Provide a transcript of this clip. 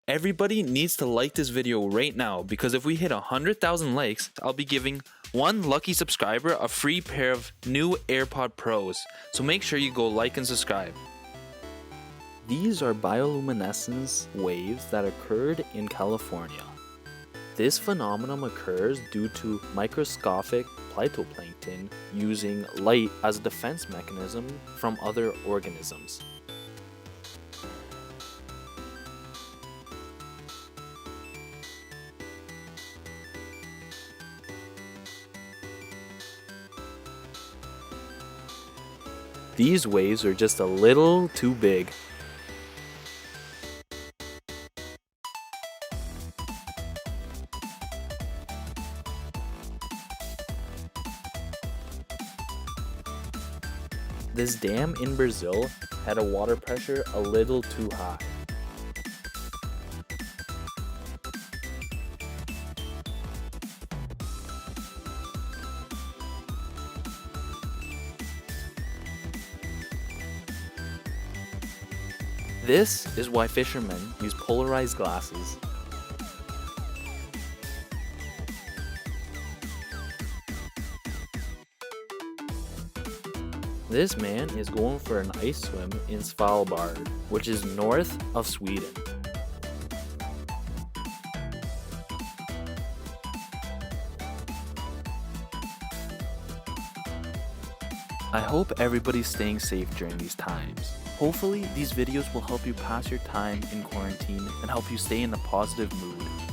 Everybody needs to like this video right now because if we hit 100,000 likes, I'll be giving one lucky subscriber a free pair of new AIRPOD Pros. So make sure you go like and subscribe. These are bioluminescence waves that occurred in California. This phenomenon occurs due to microscopic phytoplankton using light as a defense mechanism from other organisms. These waves are just a little too big. This dam in Brazil had a water pressure a little too high. This is why fishermen use polarized glasses. This man is going for an ice swim in Svalbard, which is north of Sweden. I hope everybody's staying safe during these times. Hopefully, these videos will help you pass your time in quarantine and help you stay in a positive mood.